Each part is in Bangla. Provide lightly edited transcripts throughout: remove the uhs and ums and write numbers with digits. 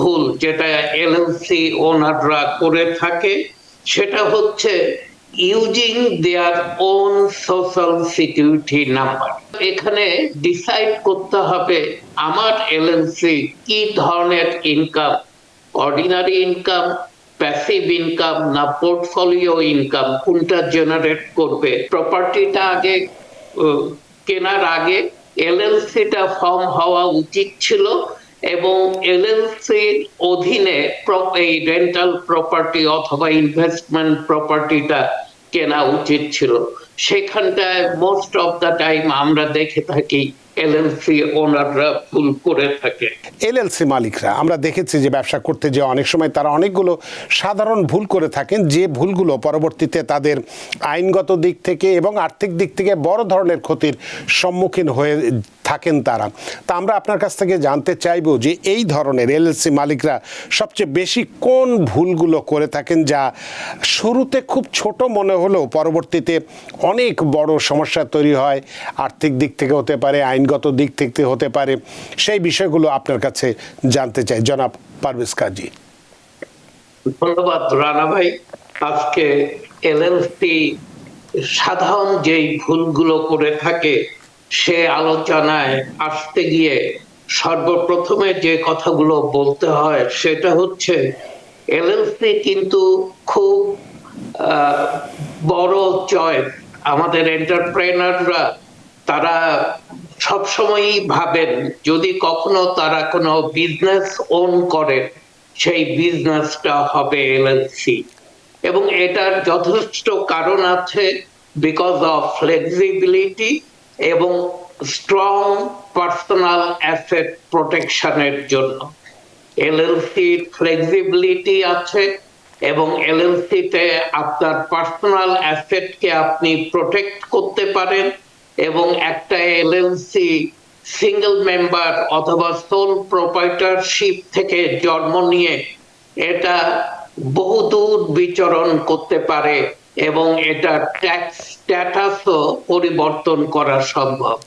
ভুল যেটা এলএলসি ওনাররা করে থাকে সেটা হচ্ছে using their own social security number. এখানে ডিসাইড করতে হবে আমার এলএলসি কি ধরনের income, ordinary income, passive income না পোর্টফোলিও ইনকাম, কোনটা জেনারেট করবে। প্রপার্টিটা আগে কেনার আগে এলএলসিটা ফর্ম হওয়া উচিত ছিল এবং এলএলসির অধীনে এই রেন্টাল প্রপার্টি অথবা ইনভেস্টমেন্ট প্রপার্টিটা কেনা উচিত ছিল। সেখানটায় মোস্ট অফ দ্য টাইম আমরা দেখে থাকি এলএলসি ওনাররা ভুল করে থাকে। এলএলসি মালিকরা আমরা দেখেছি যে ব্যবসা করতে যে অনেক সময় তারা অনেকগুলো সাধারণ ভুল করে থাকেন, যে ভুলগুলো পরবর্তীতে তাদের আইনগত দিক থেকে এবং আর্থিক দিক থেকে বড় ধরনের ক্ষতির সম্মুখীন হয়ে থাকেন তারা। তা আমরা আপনার কাছ থেকে জানতে চাইব যে এই ধরনের এলএলসি মালিকরা সবচেয়ে বেশি কোন ভুলগুলো করে থাকেন, যা শুরুতে খুব ছোট মনে হলেও পরবর্তীতে অনেক বড় সমস্যা তৈরি হয়, আর্থিক দিক থেকে হতে পারে, আইনগত দিক থেকে হতে পারে। সেই বিষয়গুলো আপনার কাছে জানতে চাই জনাব পারভেজ কাজী। ধন্যবাদ রানা ভাই। আজকে এলএলসি সাধারণ যেই ভুলগুলো করে থাকে সে আলোচনায় আসতে গিয়ে সর্বপ্রথমে যে কথাগুলো বলতে হয় সেটা হচ্ছে এলএলসি কিন্তু খুব বড় চয়েস। আমাদের এন্টারপ্রেনাররা তারা সবসময়ই ভাবেন যদি কখনো তারা কোনো বিজনেস ওন করে সেই বিজনেসটা হবে এলএলসি, এবং এটার যথেষ্ট কারণ আছে বিকজ অফ ফ্লেক্সিবিলিটি এবং স্ট্রং পার্সোনাল অ্যাসেট প্রোটেকশনের জন্য। এলএলসির ফ্লেক্সিবিলিটি আছে এবং এলএলসিতে আপনার পার্সোনাল অ্যাসেটকে আপনি প্রোটেক্ট করতে পারেন, এবং একটা এলএলসি সিঙ্গেল মেম্বার অথবা সোল প্রোপ্রাইটারশিপ থেকে জন্ম নিয়ে এটা বহুদূর বিচরণ করতে পারে এবং এটা ট্যাক্স স্ট্যাটাসও পরিবর্তন করা সম্ভব।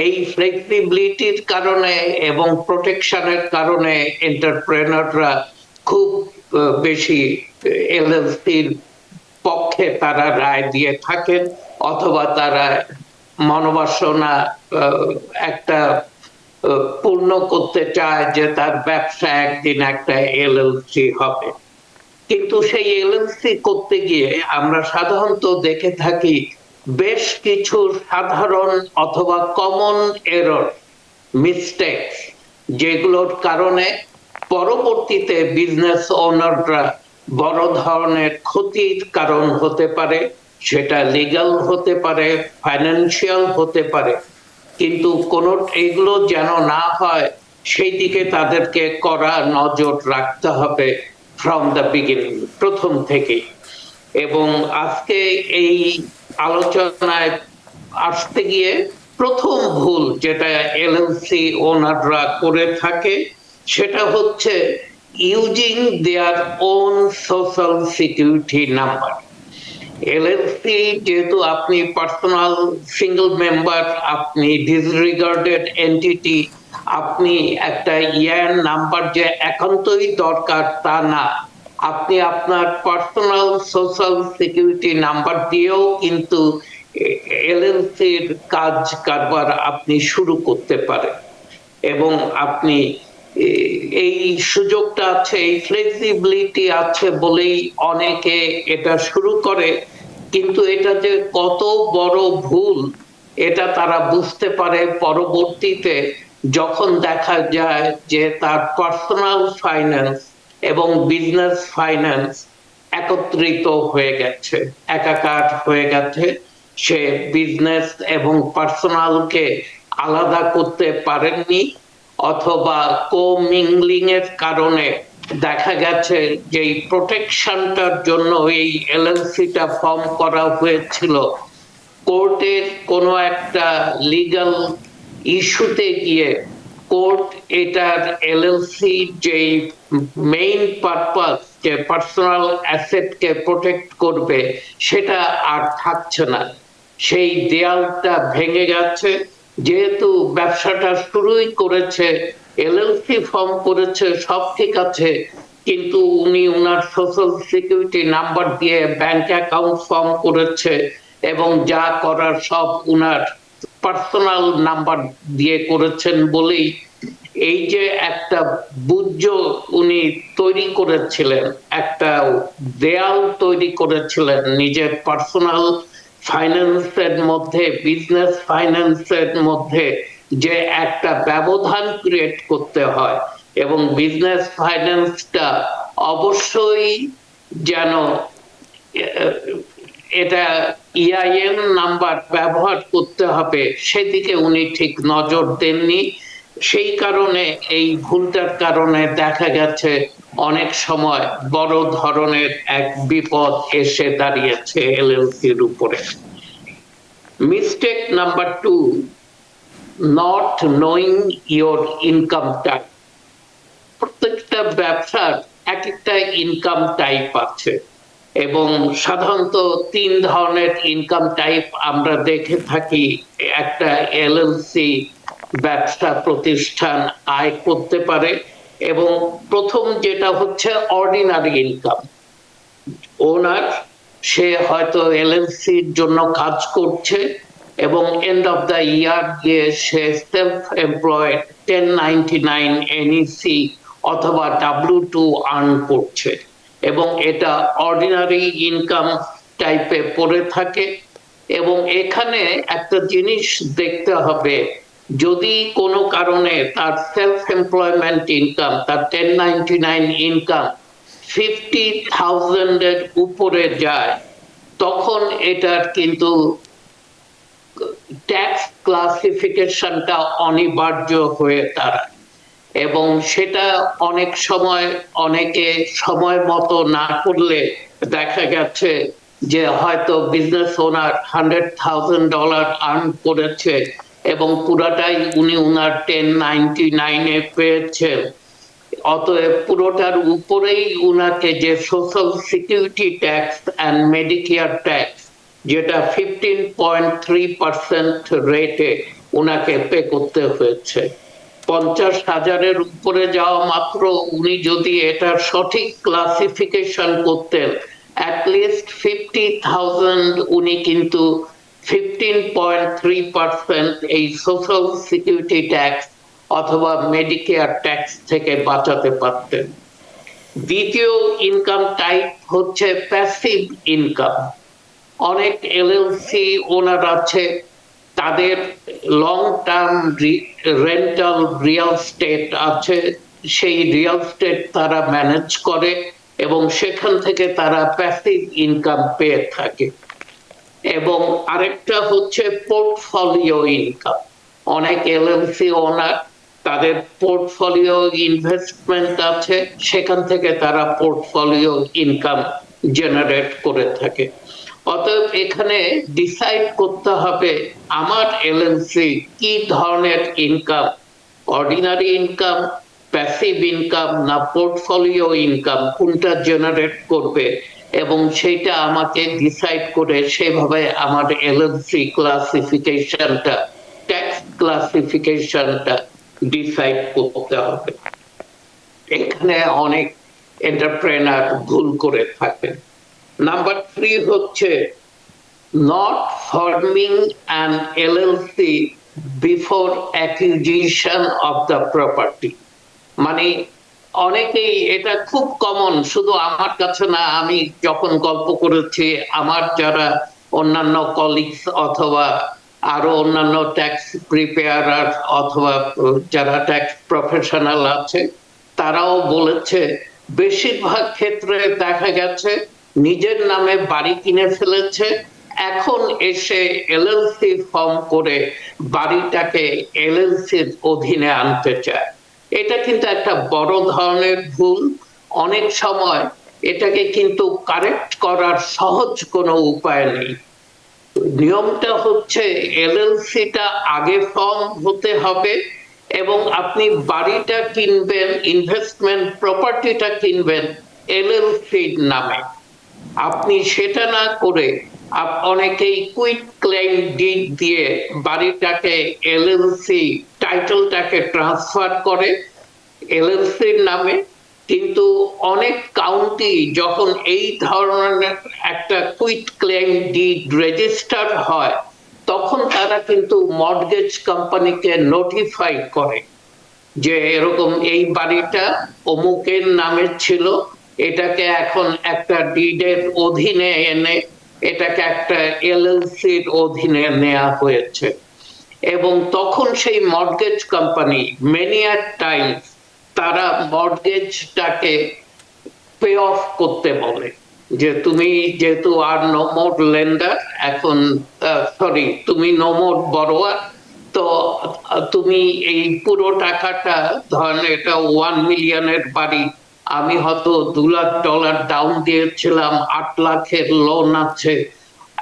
এই ফ্লেক্সিবিলিটির কারণে এবং প্রোটেকশনের কারণে এন্টারপ্রেনাররা খুব বেশি এলএলসির পক্ষে তারা রায় দিয়ে থাকেন, অথবা তারা মনোবাসনা একটা পূর্ণ করতে চায় যে তার ব্যবসা একদিন একটা এলএলসি হবে। কিন্তু সেই এলএলসি করতে গিয়ে আমরা সাধারণত দেখে থাকি বেশ কিছু সাধারণ অথবা কমন এরর, মিস্টেকস, যেগুলোর কারণে পরবর্তীতে বিজনেস ওনাররা বড় ধরনের ক্ষতির কারণ হতে পারে। সেটা লিগ্যাল হতে পারে, ফাইন্যান্সিয়াল হতে পারে, কিন্তু কোনো এগুলো যেন না হয় সেই দিকে তাদেরকে কড়া নজর রাখতে হবে ফ্রম দ্য বিগিনিং, প্রথম থেকেই। এবং আজকে এই আলোচনায় আসতে গিয়ে প্রথম ভুল যেটা এলএলসি ওনাররা করে থাকে সেটা হচ্ছে using their own social security number. LLC যেহেতু আপনি পার্সোনাল সিঙ্গেল মেম্বার, আপনি ডিসরিগার্ডেড এন্টিটি, আপনি একটা ইয়ান নাম্বার যে একান্তই দরকার তা না, আপনি আপনার পার্সোনাল সোশ্যাল সিকিউরিটি নাম্বার দিয়েও কিন্তু এলএলসির কাজ কারবার আপনি শুরু করতে পারেন। এবং আপনি এই সুযোগটা আছে, এই ফ্লেক্সিবিলিটি আছে বলেই অনেকে এটা শুরু করে, কিন্তু এটা যে কত বড় ভুল এটা তারা বুঝতে পারে পরবর্তীতে, যখন দেখা যায় যে তার পার্সোনাল ফাইন্যান্স এবং বিজনেস ফাইন্যান্স একত্রিত হয়ে গেছে, একাকার হয়ে গেছে। সে বিজনেস এবং পার্সোনালকে আলাদা করতে পারেননি, অথবা কো-মিংলিং এর কারণে দেখা গেছে যে প্রোটেকশনটার জন্য এই এলএলসিটা ফর্ম করা হয়েছিল কোর্টের কোনো একটা লিগ্যাল ইস্যুতে গিয়ে কোর্ট এটার এলএলসি যে মেইন পারপাস যে পার্সোনাল অ্যাসেটকে প্রোটেক্ট করবে সেটা আর থাকছে না, সেই দেয়ালটা ভেঙে গেছে। যেহেতু ব্যবসাটা শুরুই করেছে এলএলসি ফর্ম করেছে, সব ঠিক আছে, কিন্তু উনি উনার সোশ্যাল সিকিউরিটি নাম্বার দিয়ে ব্যাংক অ্যাকাউন্ট ফর্ম করেছে এবং যা করার সব উনার পার্সোনাল নাম্বার দিয়ে করেছেন বলেই এই যে একটা বুজ্জ উনি তৈরি করেছিলেন, একটা দেয়াল তৈরি করেছিলেন নিজের পার্সোনাল ফাইন্যান্সের মধ্যে, বিজনেস ফাইন্যান্সের মধ্যে, যে একটা ব্যবধান ক্রিয়েট করতে হয় এবং বিজনেস ফাইন্যান্সটা অবশ্যই যেন এটা ইআইএন নাম্বার ব্যবহার করতে হবে, সেদিকে উনি ঠিক নজর দেননি। সেই কারণে এই ভুলটার কারণে দেখা গেছে অনেক সময় বড় ধরনের এক বিপদ এসে দাঁড়িয়েছে এলএলসির উপরে। Mistake number 2, not knowing your income type. প্রত্যেকটা ব্যবসার এক একটা ইনকাম টাইপ আছে এবং সাধারণত 3 ধরনের ইনকাম টাইপ আমরা দেখে থাকি একটা এলএলসি ব্যবসা প্রতিষ্ঠান আয় করতে পারে। এবং প্রথম যেটা হচ্ছে অর্ডিনারি ইনকাম। ওনার, সে হয়তো এলএলসির জন্য কাজ করছে এবং এন্ড অফ দ্য ইয়ার গিয়ে সে সেলফ এমপ্লয়েড 1099 এনইসি অথবা W2 আর্ন করছে এবং এটা অর্ডিনারি ইনকাম টাইপে পড়ে থাকে। এবং এখানে একটা জিনিস দেখতে হবে, যদি কোনো কারণে তার সেলফ এমপ্লয়মেন্ট ইনকাম, তার 1099 ইনকাম 50,000 এর উপরে যায়, তখন এটার কিন্তু ট্যাক্স ক্লাসিফিকেশনটা অনিবার্য হয়ে দাঁড়ায় এবং সেটা অনেক সময় অনেকে সময় মতো না করলে দেখা গেছে যে হয়তো বিজনেস ওনার $100,000 আর্ন করেছে এবং পুরাটাই উনি উনার 1099 এ পেয়েছেন, অতএব পুরোটার উপরেই উনাকে যে social security tax and Medicare tax, যেটা 15.3% রেটে উনাকে পে করতে হয়েছে। 50,000-এর উপরে যাওয়া মাত্র উনি যদি এটার সঠিক ক্লাসিফিকেশন করতেন, অ্যাটলিস্ট 50,000 উনি কিন্তু 15.3% এই সোশ্যাল সিকিউরিটি ট্যাক্স অথবা মেডিকেয়ার ট্যাক্স থেকে বাঁচাতে পারতেন। দ্বিতীয় ইনকাম টাইপ হচ্ছে প্যাসিভ ইনকাম। অনেক এলএলসি ওনার আছে, তাদের long term rental real estate আছে, সেই রিয়েল স্টেট তারা ম্যানেজ করে এবং সেখান থেকে তারা প্যাসিভ ইনকাম পেয়ে থাকে। এবং আরেকটা হচ্ছে পোর্টফোলিও ইনকাম। অনেক এলএলসি ওনার, তাদের পোর্টফোলিও ইনভেস্টমেন্ট আছে, সেখান থেকে তারা পোর্টফোলিও ইনকাম জেনারেট করে থাকে। অতএব এখানে ডিসাইড করতে হবে আমার এলএলসি কি ধরনের income, ordinary income, passive income না পোর্টফোলিও ইনকাম, কোনটা জেনারেট করবে এবং সেইটা আমাকে ডিসাইড করে সেভাবে আমার এলএলসি ক্লাসিফিকেশনটা, ট্যাক্স ক্লাসিফিকেশনটা ডিসাইড করতে হবে। এখানে অনেক এন্টারপ্রেনার ভুল করে থাকেন। নাম্বার 3 হচ্ছে not forming an LLC before acquisition of the property। মানে অনেকেই, এটা খুব কমন, শুধু আমার কাছে না, আমি যখন গল্প করেছি আমার যারা অন্যান্য কলিগস অথবা আরো অন্যান্য ট্যাক্স প্রিপেয়ারার অথবা যারা ট্যাক্স প্রফেশনাল আছে, তারাও বলেছে বেশিরভাগ ক্ষেত্রে দেখা গেছে নিজের নামে বাড়ি কিনে ফেলেছে, এখন এসে এলএলসি ফর্ম করে বাড়িটাকে এলএলসির অধীনে আনতে চায়। এটা কিন্তু একটা বড় ধরনের ভুল। অনেক সময় এটাকে কিন্তু কারেক্ট করার সহজ কোনো উপায় নেই। নিয়মটা হচ্ছে এলএলসিটা আগে ফর্ম হতে হবে এবং আপনি বাড়িটা কিনবেন, ইনভেস্টমেন্ট প্রপার্টিটা কিনবেন এলএলসির নামে। আপনি সেটা না করে অনেকেই কুইট ক্লেম ডিড দিয়ে বাড়িটাকে এলএলসি টাইটেলটাকে ট্রান্সফার করে এলএলসির নামে, কিন্তু অনেক কাউন্টি যখন এই ধরনের একটা কুইট ক্লেম ডিড রেজিস্টার হয় তখন তারা কিন্তু মর্টগেজ কোম্পানিকে নোটিফাই করে যে এরকম এই বাড়িটা অমুকের নামে ছিল, এটাকে এখন একটা ডিডের অধীনে এনে এটাকে একটা এলএলসির অধীনে নেওয়া হয়েছে। এবং তখন সেই মর্টগেজ কোম্পানি মেনি আ টাইমস তারা মর্টগেজটাকে পে অফ করতে বলে, যে তুমি যেহেতু আর নো মোর লেন্ডার, এখন সরি তুমি নো মোর বড়োয়ার, তো তুমি এই পুরো টাকাটা, ধরেন এটা 1 মিলিয়নের বাড়ি, আমি হয়তো $2 লাখ ডাউন দিয়েছিলাম, 8 লাখের লোন আছে,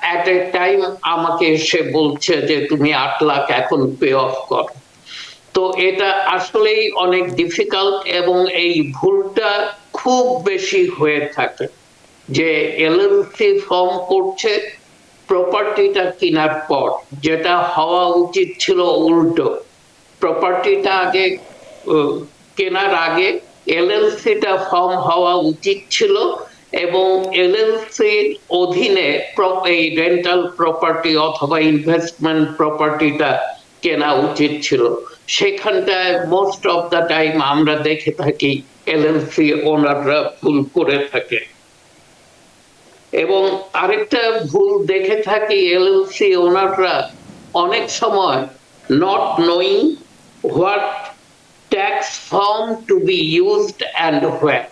অ্যাট এ টাইম আমাকে এসে বলছে যে তুমি 8 লাখ এখন পে অফ করো। তো এটা আসলেই অনেক ডিফিকাল্ট, এবং এই ভুলটা খুব বেশি হয়ে থাকে যে এলএলসি ফর্ম করছে প্রপার্টিটা কেনার পর, যেটা হওয়া উচিত ছিল উল্টো। প্রপার্টিটা আগে কেনার আগে এলএলসিটা ফর্ম হওয়া উচিত ছিল, এবং এলএলসির অধীনে এই রেন্টাল প্রপার্টি অথবা ইনভেস্টমেন্ট প্রপার্টিটা কেনা উচিত ছিল। সেখানটায় মোস্ট অফ দ্য টাইম আমরা দেখে থাকি এলএলসি ওনাররা ভুল করে থাকে। এবং আরেকটা ভুল দেখে থাকি এলএলসি ওনাররা অনেক সময় not knowing what tax form to be used and what,